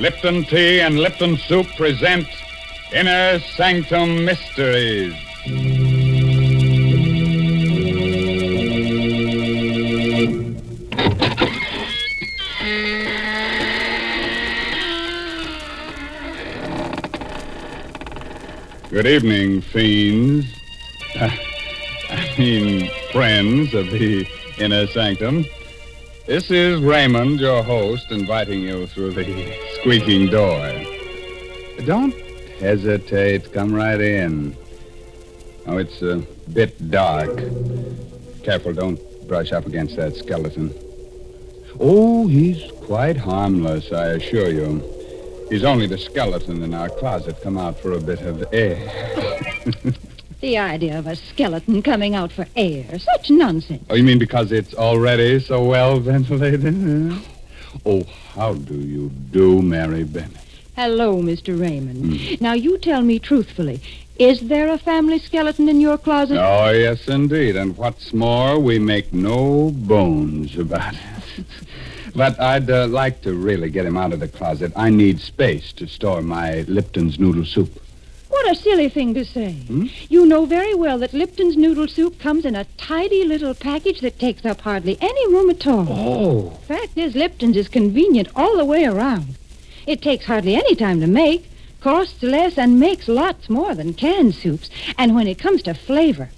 Lipton Tea and Lipton Soup present Inner Sanctum Mysteries. Good evening, fiends. Friends of the Inner Sanctum. This is Raymond, your host, inviting you through the squeaking door. Don't hesitate. Come right in. Oh, it's a bit dark. Careful, don't brush up against that skeleton. Oh, he's quite harmless, I assure you. He's only the skeleton in our closet come out for a bit of air. The idea of a skeleton coming out for air. Such nonsense. Oh, you mean because it's already so well ventilated? Oh, how do you do, Mary Bennett? Hello, Mr. Raymond. Now, you tell me truthfully, is there a family skeleton in your closet? Oh, yes, indeed. And what's more, we make no bones about it. But I'd like to really get him out of the closet. I need space to store my Lipton's noodle soup. What a silly thing to say. You know very well that Lipton's noodle soup comes in a tidy little package that takes up hardly any room at all. Oh. Fact is, Lipton's is convenient all the way around. It takes hardly any time to make, costs less, and makes lots more than canned soups. And when it comes to flavor,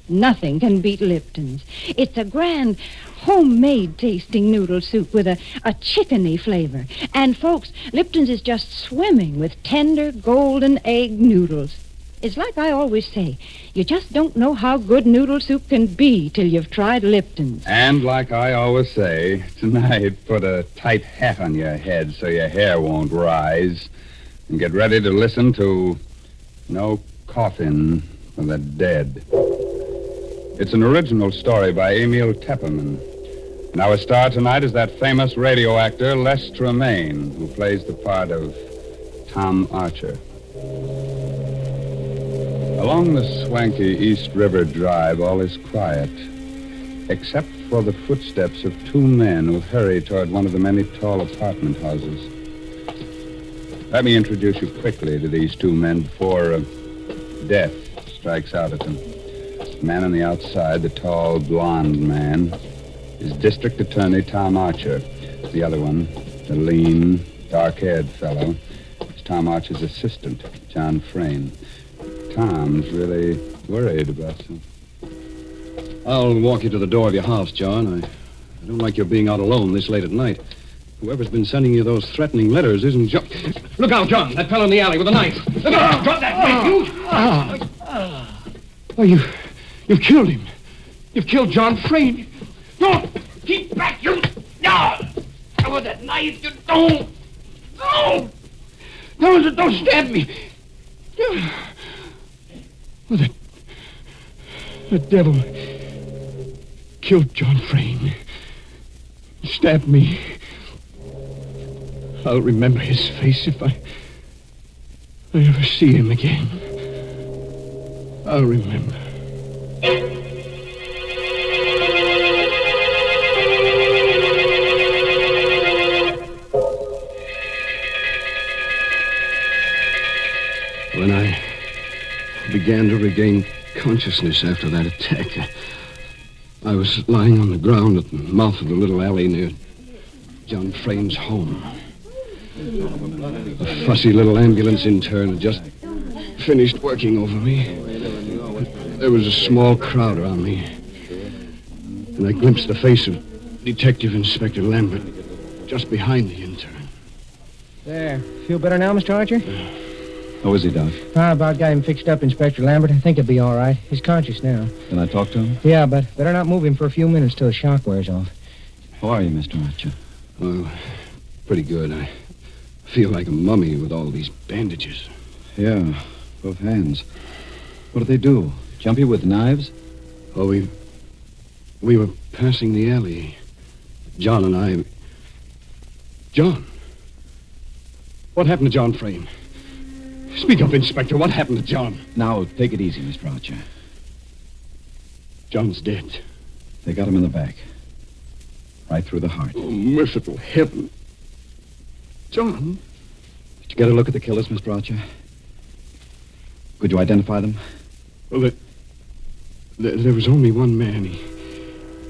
nothing can beat Lipton's. It's a grand, homemade-tasting noodle soup with a chickeny flavor. And, folks, Lipton's is just swimming with tender, golden egg noodles. It's like I always say, you just don't know how good noodle soup can be till you've tried Lipton's. And like I always say, tonight, put a tight hat on your head so your hair won't rise. And get ready to listen to No Coffin for the Dead. It's an original story by Emil Tepperman. And our star tonight is that famous radio actor, Les Tremaine, who plays the part of Tom Archer. Along the swanky East River Drive, all is quiet, except for the footsteps of two men who hurry toward one of the many tall apartment houses. Let me introduce you quickly to these two men before death strikes out at them. The man on the outside, the tall, blonde man, is District Attorney Tom Archer. The other one, the lean, dark-haired fellow, is Tom Archer's assistant, John Frayne. Tom's really worried about something. I'll walk you to the door of your house, John. I don't like your being out alone this late at night. Whoever's been sending you those threatening letters isn't John. Look out, John. That fellow in the alley with a knife. Look out. Drop that knife, you. Oh, you've killed him. You've killed John Frayne. No! Keep back, you! No! With that knife, you don't! No! No, don't stab me! Well, the devil killed John Frayne. Stabbed me. I'll remember his face if I ever see him again. I'll remember. When I began to regain consciousness after that attack, I was lying on the ground at the mouth of the little alley near John Frayne's home. A fussy little ambulance intern had just finished working over me. There was a small crowd around me, and I glimpsed the face of Detective Inspector Lambert just behind the intern. There. Feel better now, Mr. Archer? How is he, Doc? I about got him fixed up, Inspector Lambert. I think he'll be all right. He's conscious now. Can I talk to him? Yeah, but better not move him for a few minutes till the shock wears off. How are you, Mr. Archer? Well, pretty good. I feel like a mummy with all these bandages. Yeah, both hands. What did they do? Jump you with knives? Oh, we were passing the alley. John and I... John? What happened to John Frayne? Speak up, Inspector. What happened to John? Now, take it easy, Mr. Archer. John's dead. They got him in the back. Right through the heart. Oh, merciful heaven. John? you get a look at the killers, Mr. Archer? Could you identify them? Well, there was only one man.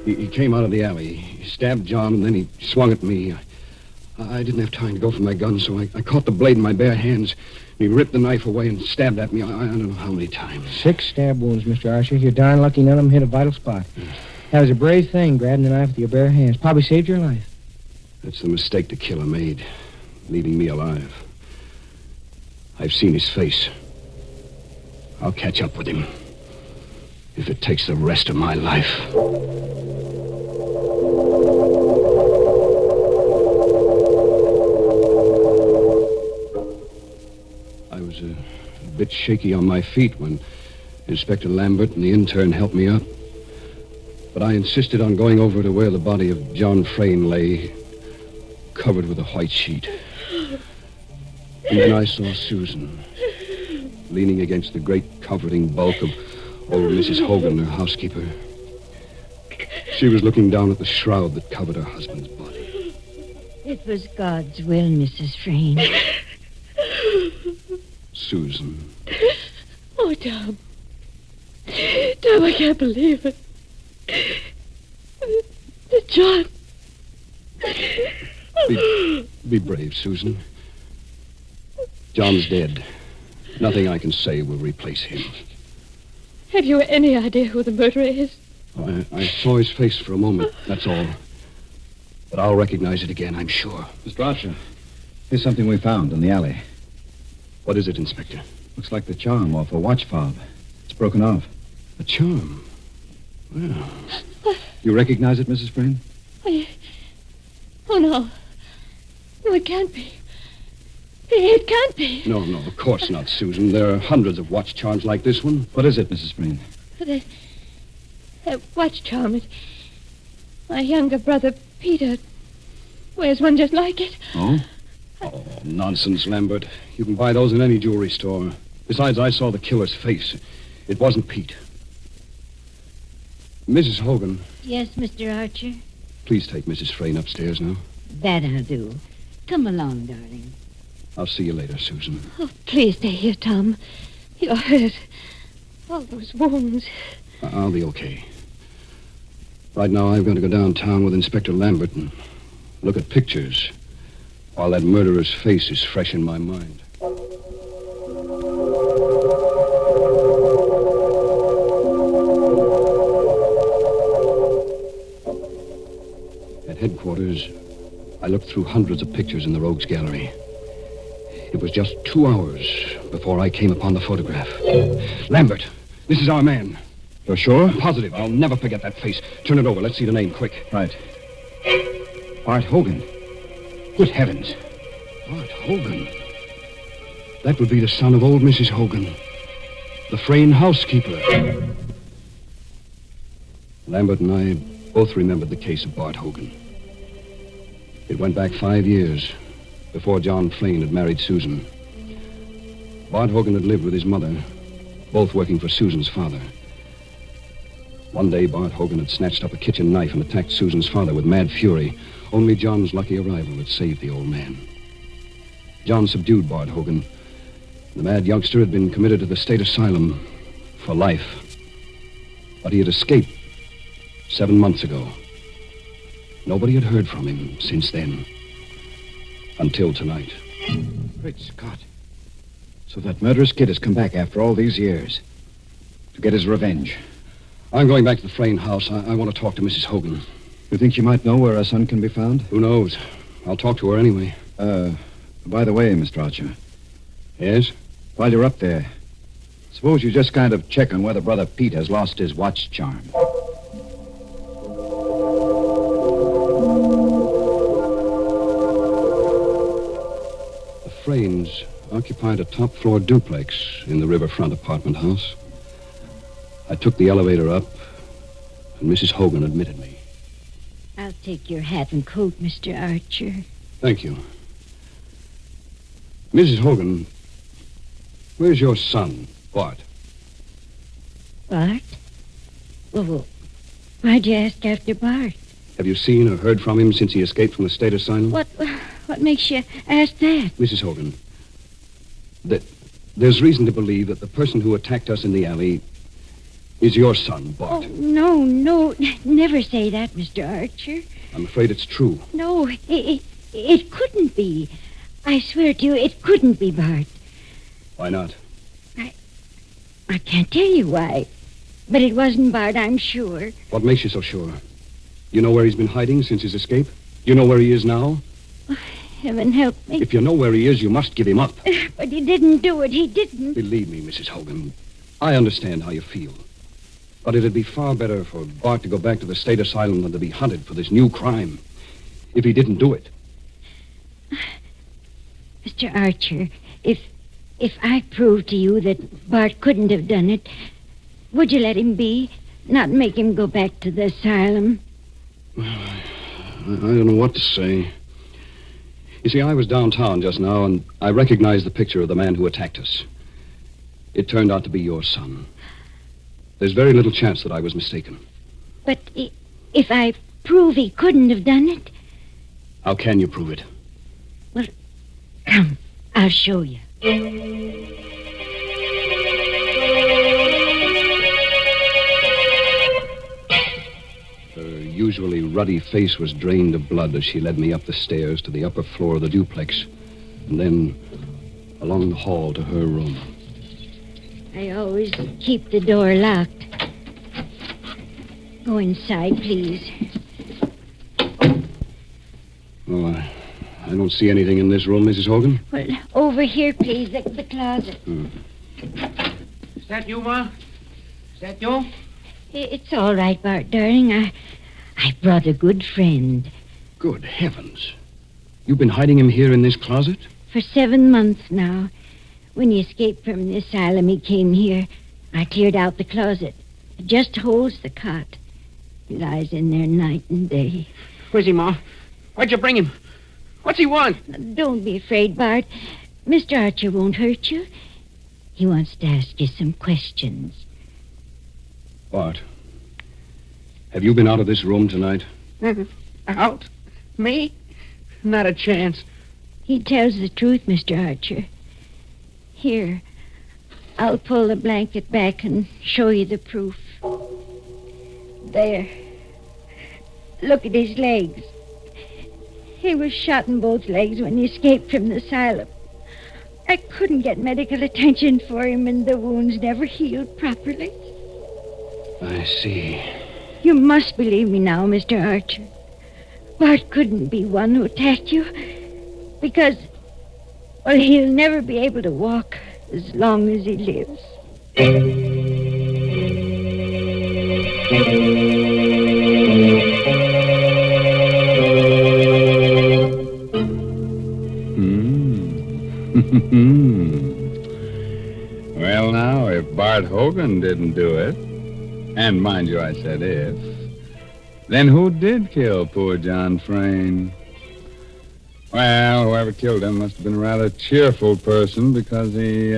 He came out of the alley. He stabbed John, and then he swung at me. I didn't have time to go for my gun, so I caught the blade in my bare hands. He ripped the knife away and stabbed at me. I don't know how many times. 6 stab wounds, Mr. Archer. You're darn lucky none of them hit a vital spot. That was a brave thing, grabbing the knife with your bare hands. Probably saved your life. That's the mistake the killer made, leaving me alive. I've seen his face. I'll catch up with him, if it takes the rest of my life. I was a bit shaky on my feet when Inspector Lambert and the intern helped me up. But I insisted on going over to where the body of John Frayne lay, covered with a white sheet. And then I saw Susan, leaning against the great comforting bulk of old Mrs. Hogan, her housekeeper. She was looking down at the shroud that covered her husband's body. It was God's will, Mrs. Frayne. Susan. Oh, Tom. Tom, I can't believe it. John. Be brave, Susan. John's dead. Nothing I can say will replace him. Have you any idea who the murderer is? I saw his face for a moment, that's all. But I'll recognize it again, I'm sure. Mr. Archer, here's something we found in the alley. What is it, Inspector? Looks like the charm off a watch fob. It's broken off. A charm? Well, You recognize it, Mrs. Frayne? Oh, no. No, it can't be. It can't be. no, of course not, Susan. There are hundreds of watch charms like this one. What is it, Mrs. Frayne? That watch charm. My younger brother, Peter, wears one just like it. Oh? Oh, nonsense, Lambert. You can buy those in any jewelry store. Besides, I saw the killer's face. It wasn't Pete. Mrs. Hogan, Yes, Mr. Archer? please take Mrs. Frayne upstairs now. That I'll do. Come along, darling. I'll see you later, Susan. Oh, please stay here, Tom. You're hurt. All those wounds. I'll be okay. Right now, I've got to go downtown with Inspector Lambert and look at pictures while that murderer's face is fresh in my mind. At headquarters, I looked through hundreds of pictures in the Rogues Gallery. It was just 2 hours before I came upon the photograph. Lambert, this is our man. You're sure? I'm positive. I'll never forget that face. Turn it over. Let's see the name, quick. Right. Bart Hogan. Good heavens. Bart Hogan. That would be the son of old Mrs. Hogan, the Frayne housekeeper. Lambert and I both remembered the case of Bart Hogan. It went back 5 years before John Frayne had married Susan. Bart Hogan had lived with his mother, both working for Susan's father. One day, Bart Hogan had snatched up a kitchen knife and attacked Susan's father with mad fury. Only John's lucky arrival had saved the old man. John subdued Bart Hogan. The mad youngster had been committed to the state asylum for life. But he had escaped 7 months ago. Nobody had heard from him since then. Until tonight. Great Scott. So that murderous kid has come back after all these years to get his revenge. I'm going back to the Frayne house. I want to talk to Mrs. Hogan. You think she might know where her son can be found? Who knows? I'll talk to her anyway. By the way, Mr. Archer, Yes? while you're up there, suppose you just kind of check on whether Brother Pete has lost his watch charm. The Fraynes occupied a top-floor duplex in the riverfront apartment house. I took the elevator up, and Mrs. Hogan admitted me. I'll take your hat and coat, Mr. Archer. Thank you. Mrs. Hogan, where's your son, Bart? Bart? Well, why'd you ask after Bart? Have you seen or heard from him since he escaped from the state asylum? What makes you ask that? Mrs. Hogan, There's reason to believe that the person who attacked us in the alley is your son, Bart. Oh, no, never say that, Mr. Archer. I'm afraid it's true. No, it couldn't be. I swear to you, it couldn't be Bart. Why not? I can't tell you why. But it wasn't Bart, I'm sure. What makes you so sure? You know where he's been hiding since his escape? You know where he is now? Heaven help me. If you know where he is, you must give him up. But he didn't do it. He didn't. Believe me, Mrs. Hogan, I understand how you feel. But it'd be far better for Bart to go back to the state asylum than to be hunted for this new crime. If he didn't do it. Mr. Archer, if I prove to you that Bart couldn't have done it, would you let him be? Not make him go back to the asylum? Well, I don't know what to say. You see, I was downtown just now, and I recognized the picture of the man who attacked us. It turned out to be your son. There's very little chance that I was mistaken. But if I prove he couldn't have done it? How can you prove it? Well, come, I'll show you. Her usually ruddy face was drained of blood as she led me up the stairs to the upper floor of the duplex, and then along the hall to her room. I always keep the door locked. Go inside, please. Well, I don't see anything in this room, Mrs. Hogan. Well, over here, please, the closet. Is that you, Ma? Is that you? It's all right, Bart, darling. I brought a good friend. Good heavens. You've been hiding him here in this closet? For 7 months now. When he escaped from the asylum, he came here. I cleared out the closet. It just holds the cot. He lies in there night and day. Where's he, Ma? Why'd you bring him? What's he want? Don't be afraid, Bart. Mr. Archer won't hurt you. He wants to ask you some questions. Bart, have you been out of this room tonight? Out? Me? Not a chance. He tells the truth, Mr. Archer. Here, I'll pull the blanket back and show you the proof. There. Look at his legs. He was shot in both legs when he escaped from the asylum. I couldn't get medical attention for him, and the wounds never healed properly. I see. You must believe me now, Mr. Archer. Bart couldn't be one who attacked you, because, well, he'll never be able to walk as long as he lives. Well, now, if Bart Hogan didn't do it, and mind you, I said if, then who did kill poor John Frayne? Well, whoever killed him must have been a rather cheerful person because he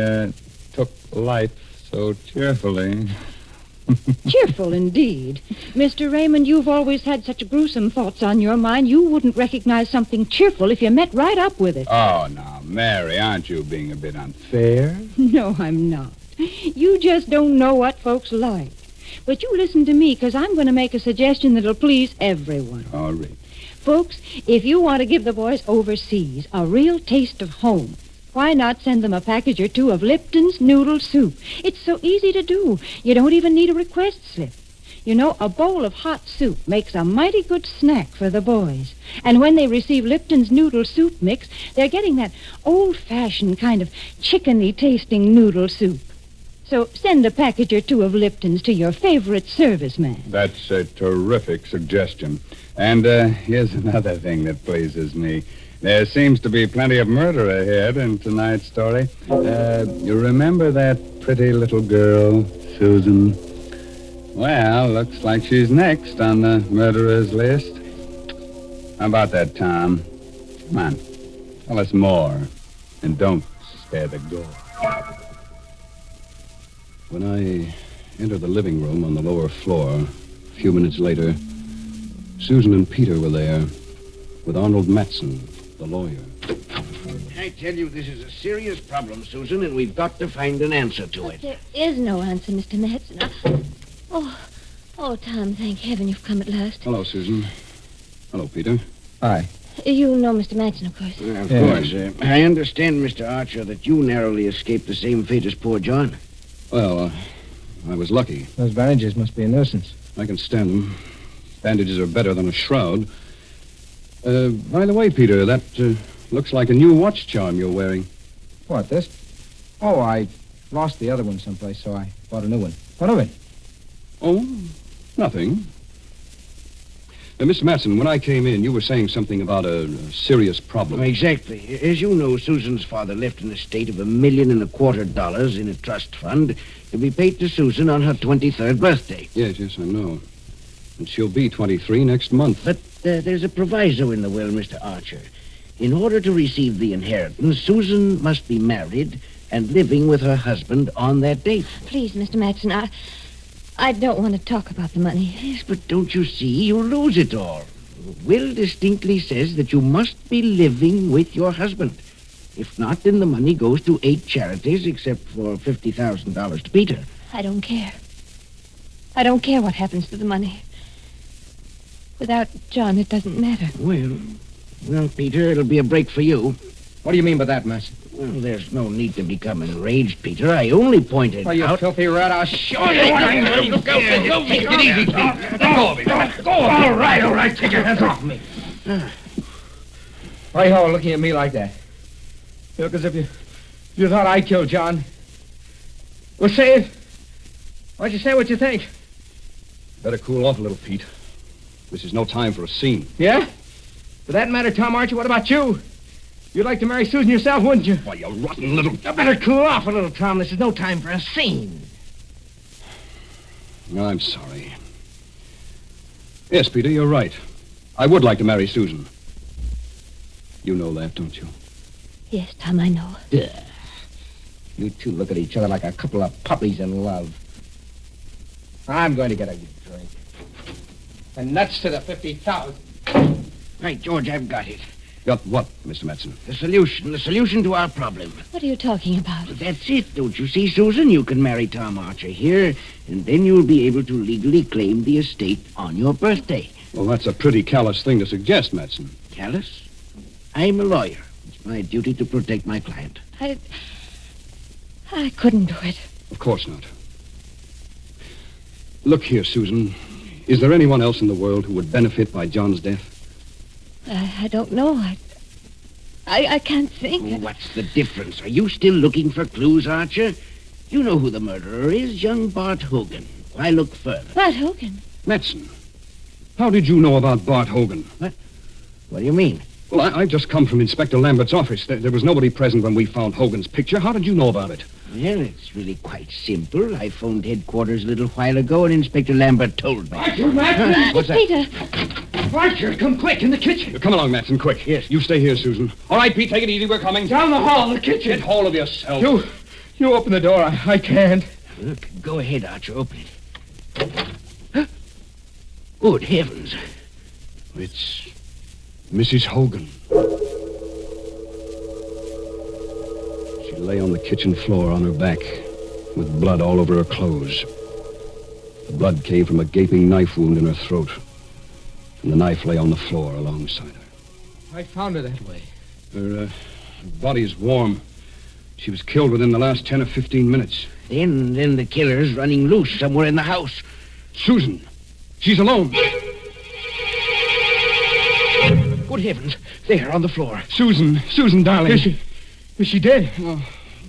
took life so cheerfully. Cheerful indeed. Mr. Raymond, you've always had such gruesome thoughts on your mind, you wouldn't recognize something cheerful if you met right up with it. Oh, now, Mary, aren't you being a bit unfair? No, I'm not. You just don't know what folks like. But you listen to me, because I'm going to make a suggestion that'll please everyone. All right. Folks, if you want to give the boys overseas a real taste of home, why not send them a package or two of Lipton's noodle soup? It's so easy to do. You don't even need a request slip. You know, a bowl of hot soup makes a mighty good snack for the boys. And when they receive Lipton's noodle soup mix, they're getting that old-fashioned kind of chickeny-tasting noodle soup. So send a package or two of Lipton's to your favorite serviceman. That's a terrific suggestion. And here's another thing that pleases me. There seems to be plenty of murder ahead in tonight's story. You remember that pretty little girl, Susan? Well, looks like she's next on the murderer's list. How about that, Tom? Come on, tell us more. And don't spare the gore. When I entered the living room on the lower floor, a few minutes later, Susan and Peter were there with Arnold Matson, the lawyer. I tell you, this is a serious problem, Susan, and we've got to find an answer to But it. there is no answer, Mr. Madsen. Oh, Tom, thank heaven you've come at last. Hello, Susan. Hello, Peter. Hi. You know Mr. Madsen, of course. Of Yeah. course. I understand, Mr. Archer, that you narrowly escaped the same fate as poor John. Well, I was lucky. Those bandages must be a nuisance. I can stand them. Bandages are better than a shroud. By the way, Peter, that looks like a new watch charm you're wearing. What, this? Oh, I lost the other one someplace, so I bought a new one. What of it? Oh, nothing. Mr. Matson, when I came in, you were saying something about a serious problem. Exactly. As you know, Susan's father left an estate of $1.25 million in a trust fund to be paid to Susan on her 23rd birthday. Yes, I know. And she'll be 23 next month. But there's a proviso in the will, Mr. Archer. In order to receive the inheritance, Susan must be married and living with her husband on that date. Please, Mr. Madsen, I don't want to talk about the money. Yes, but don't you see? You'll lose it all. The will distinctly says that you must be living with your husband. If not, then the money goes to 8 charities, except for $50,000 to Peter. I don't care. I don't care what happens to the money. Without John, it doesn't matter. Well, Peter, it'll be a break for you. What do you mean by that, Master? Well, there's no need to become enraged, Peter. I only pointed Well, you out... filthy rat, I'll show you what I'm going to do. Take it easy, Pete. Let go of me. Let go of me. All right. Take your hands off me. Why you all looking at me like that? You look as if you thought I killed John. Well, say it. Why don't you say what you think? Better cool off a little, Pete. This is no time for a scene. Yeah? For that matter, Tom Archer, what about you? You'd like to marry Susan yourself, wouldn't you? Why, you rotten little... You better cool off a little, Tom. This is no time for a scene. I'm sorry. Yes, Peter, you're right. I would like to marry Susan. You know that, don't you? Yes, Tom, I know. You two look at each other like a couple of puppies in love. I'm going to get a drink. And nuts to the 50,000. Right, George, I've got it. Got what, Mr. Madsen? The solution to our problem. What are you talking about? That's it, don't you see, Susan? You can marry Tom Archer here, and then you'll be able to legally claim the estate on your birthday. Well, that's a pretty callous thing to suggest, Madsen. Callous? I'm a lawyer. It's my duty to protect my client. I couldn't do it. Of course not. Look here, Susan. Is there anyone else in the world who would benefit by John's death? I don't know. I can't think. What's the difference? Are you still looking for clues, Archer? You know who the murderer is, young Bart Hogan. Why look further? Bart Hogan. Madsen, how did you know about Bart Hogan? What do you mean? Well, I've just come from Inspector Lambert's office. There was nobody present when we found Hogan's picture. How did you know about it? Well, it's really quite simple. I phoned headquarters a little while ago, and Inspector Lambert told me. What's that? Peter. Archer, come quick, in the kitchen. Come along, Madsen, quick. Yes. You stay here, Susan. All right, Pete, take it easy. We're coming. Down the hall, in the kitchen. Get hold of yourself. You open the door. I can't. Look, go ahead, Archer. Open it. Good heavens. It's Mrs. Hogan. She lay on the kitchen floor on her back, with blood all over her clothes. The blood came from a gaping knife wound in her throat, and the knife lay on the floor alongside her. I found her that way. Her body's warm. She was killed within the last 10 or 15 minutes. Then the killer's running loose somewhere in the house. Susan, she's alone. Good heavens. There, on the floor. Susan, darling. Is she dead?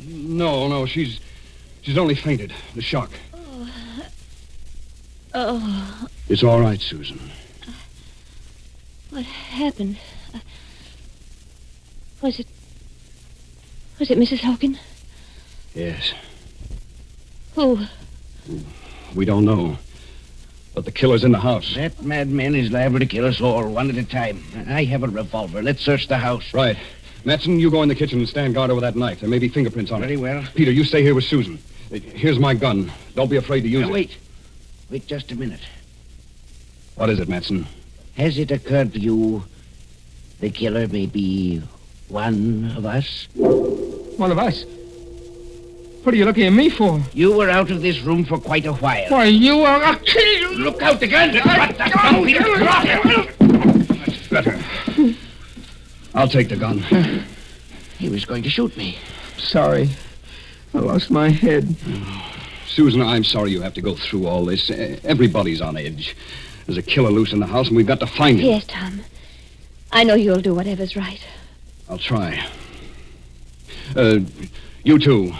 No, she's only fainted. The shock. Oh, It's all right, Susan. what happened? Was it Mrs. Hogan? Yes. Who? We don't know. But the killer's in the house. That madman is liable to kill us all, one at a time. I have a revolver. Let's search the house. Right. Madsen, you go in the kitchen and stand guard over that knife. There may be fingerprints on it. Very well. Peter, you stay here with Susan. Here's my gun. Don't be afraid to use Now, it. wait just a minute. What is it, Madsen? Has it occurred to you the killer may be One of us. One of us? What are you looking at me for? You were out of this room for quite a while. Why, you are... I'll kill you! Look out, the gun! Drop that gun, Peter! Drop it! That's better. I'll take the gun. He was going to shoot me. Sorry. I lost my head. Susan, I'm sorry you have to go through all this. Everybody's on edge. There's a killer loose in the house, and we've got to find him. Yes, Tom. I know you'll do whatever's right. I'll try. You two.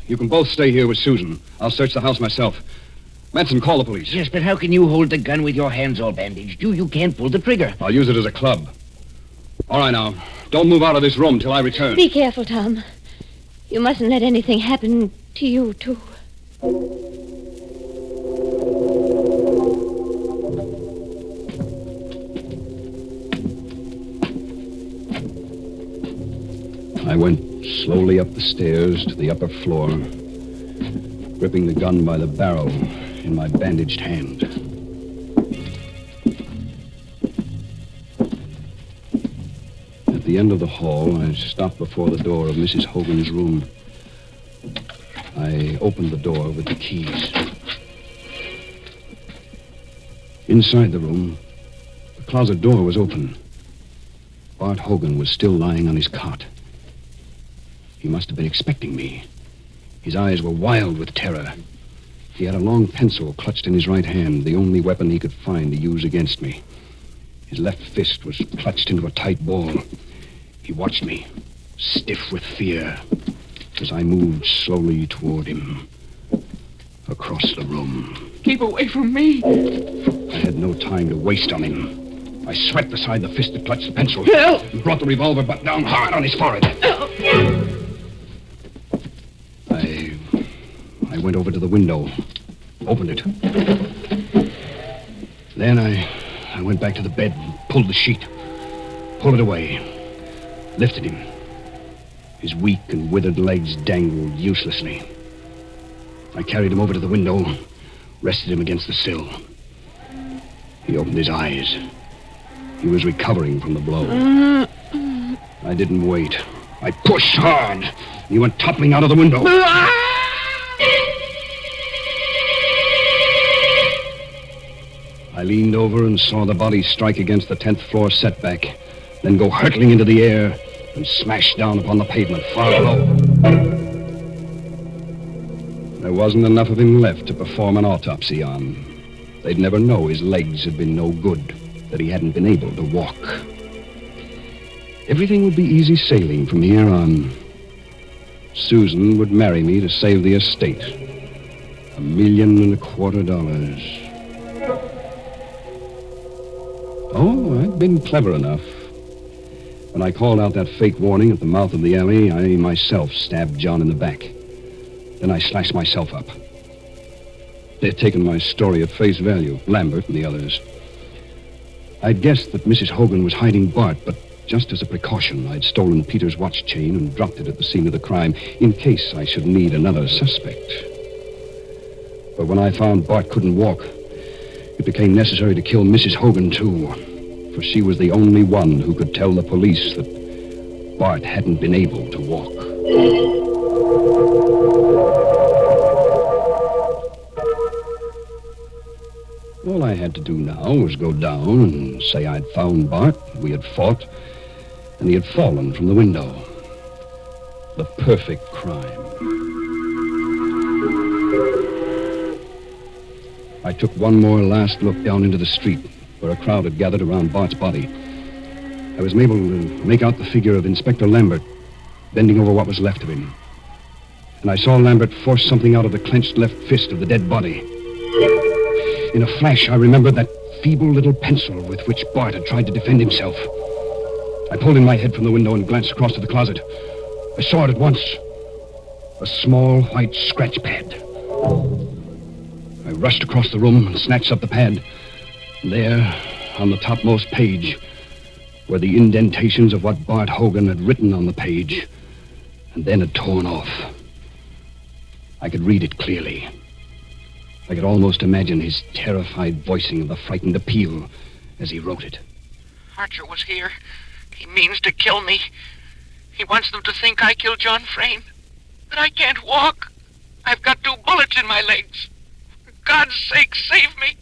You can both stay here with Susan. I'll search the house myself. Manson, call the police. Yes, but how can you hold the gun with your hands all bandaged? You can't pull the trigger. I'll use it as a club. All right, now. Don't move out of this room till I return. Be careful, Tom. You mustn't let anything happen to you, too. I went slowly up the stairs to the upper floor, gripping the gun by the barrel in my bandaged hand. At the end of the hall, I stopped before the door of Mrs. Hogan's room. I opened the door with the keys. Inside the room, the closet door was open. Bart Hogan was still lying on his cot. He must have been expecting me. His eyes were wild with terror. He had a long pencil clutched in his right hand, the only weapon he could find to use against me. His left fist was clutched into a tight ball. He watched me, stiff with fear, as I moved slowly toward him, across the room. Keep away from me. I had no time to waste on him. I swept aside the fist that clutched the pencil Help! and brought the revolver butt down hard on his forehead. I went over to the window, opened it. Then I went back to the bed and pulled the sheet, pulled it away, lifted him. His weak and withered legs dangled uselessly. I carried him over to the window, rested him against the sill. He opened his eyes. He was recovering from the blow. I didn't wait. I pushed hard. He went toppling out of the window. I leaned over and saw the body strike against the 10th floor setback, then go hurtling into the air and smash down upon the pavement far below. There wasn't enough of him left to perform an autopsy on. They'd never know his legs had been no good, that he hadn't been able to walk. Everything would be easy sailing from here on. Susan would marry me to save the estate. $1.25 million. Oh, I'd been clever enough. When I called out that fake warning at the mouth of the alley, I myself stabbed John in the back. Then I slashed myself up. They'd taken my story at face value, Lambert and the others. I'd guessed that Mrs. Hogan was hiding Bart, but just as a precaution, I'd stolen Peter's watch chain and dropped it at the scene of the crime in case I should need another suspect. But when I found Bart couldn't walk, it became necessary to kill Mrs. Hogan, too, for she was the only one who could tell the police that Bart hadn't been able to walk. All I had to do now was go down and say I'd found Bart, we had fought, and he had fallen from the window. The perfect crime. I took one more last look down into the street, where a crowd had gathered around Bart's body. I was able to make out the figure of Inspector Lambert, bending over what was left of him. And I saw Lambert force something out of the clenched left fist of the dead body. In a flash, I remembered that feeble little pencil with which Bart had tried to defend himself. I pulled in my head from the window and glanced across to the closet. I saw it at once. A small white scratch pad. I rushed across the room and snatched up the pad. And there, on the topmost page, were the indentations of what Bart Hogan had written on the page, and then had torn off. I could read it clearly. I could almost imagine his terrified voicing of the frightened appeal as he wrote it. Archer was here. He means to kill me. He wants them to think I killed John Frayne. That I can't walk. I've got 2 bullets in my legs. For God's sake, save me.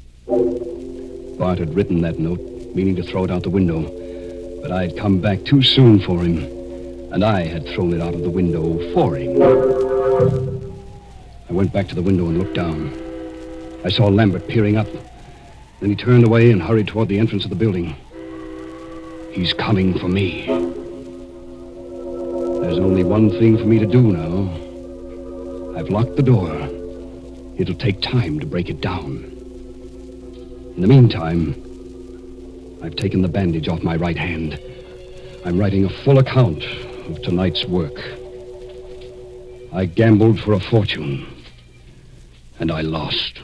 Bart had written that note, meaning to throw it out the window. But I'd come back too soon for him, and I had thrown it out of the window for him. I went back to the window and looked down. I saw Lambert peering up. Then he turned away and hurried toward the entrance of the building. He's coming for me. There's only one thing for me to do now. I've locked the door. It'll take time to break it down. In the meantime, I've taken the bandage off my right hand. I'm writing a full account of tonight's work. I gambled for a fortune, and I lost.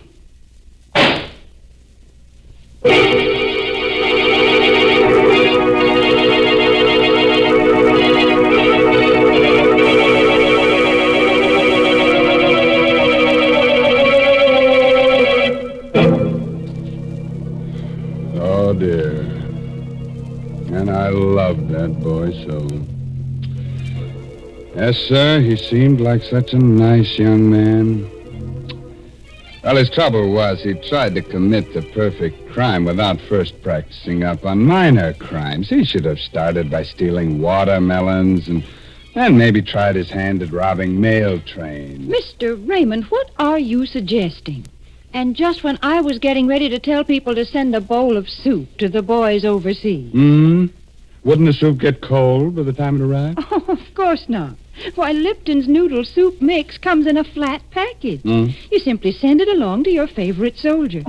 Oh, dear. And I loved that boy so. Yes, sir, he seemed like such a nice young man. Well, his trouble was he tried to commit the perfect crime without first practicing up on minor crimes. He should have started by stealing watermelons and maybe tried his hand at robbing mail trains. Mr. Raymond, what are you suggesting? And just when I was getting ready to tell people to send a bowl of soup to the boys overseas. Wouldn't the soup get cold by the time it arrived? Oh, of course not. Why, Lipton's noodle soup mix comes in a flat package. You simply send it along to your favorite soldier.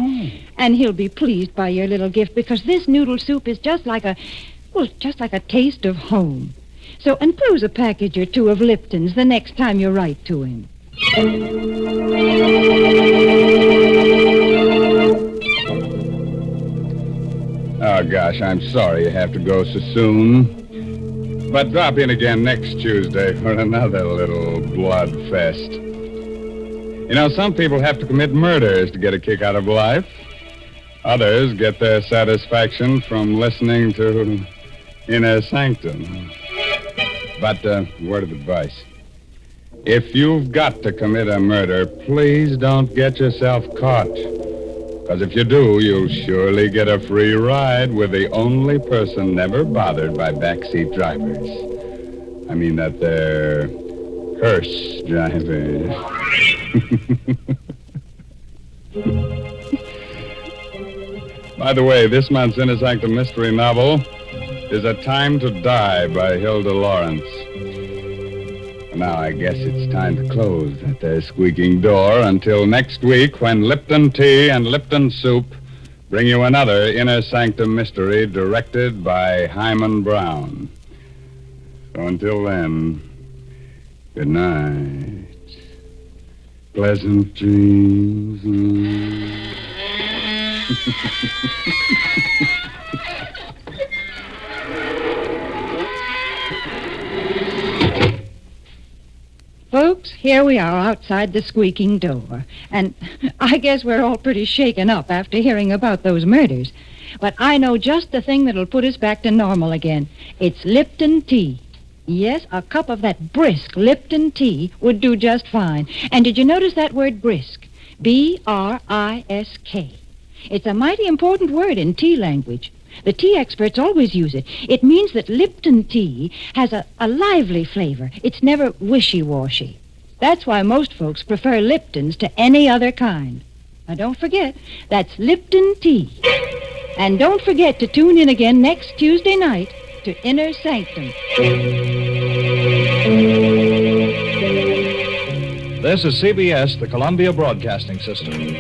And he'll be pleased by your little gift because this noodle soup is just like a taste of home. So enclose a package or 2 of Lipton's the next time you write to him. Oh, gosh, I'm sorry you have to go so soon. But drop in again next Tuesday for another little blood fest. You know, some people have to commit murders to get a kick out of life. Others get their satisfaction from listening to Inner Sanctum. But, word of advice. If you've got to commit a murder, please don't get yourself caught. Because if you do, you'll surely get a free ride with the only person never bothered by backseat drivers. I mean that they're hearse drivers. By the way, this month's Inner Sanctum mystery novel is A Time to Die by Hilda Lawrence. Now, I guess it's time to close that there squeaking door until next week when Lipton Tea and Lipton Soup bring you another Inner Sanctum mystery directed by Hyman Brown. So until then, good night. Pleasant dreams. Folks, here we are outside the squeaking door. And I guess we're all pretty shaken up after hearing about those murders. But I know just the thing that'll put us back to normal again. It's Lipton tea. Yes, a cup of that brisk Lipton tea would do just fine. And did you notice that word brisk? B-R-I-S-K. It's a mighty important word in tea language. The tea experts always use it. It means that Lipton tea has a lively flavor. It's never wishy-washy. That's why most folks prefer Lipton's to any other kind. Now, don't forget, that's Lipton tea. And don't forget to tune in again next Tuesday night to Inner Sanctum. This is CBS, the Columbia Broadcasting System.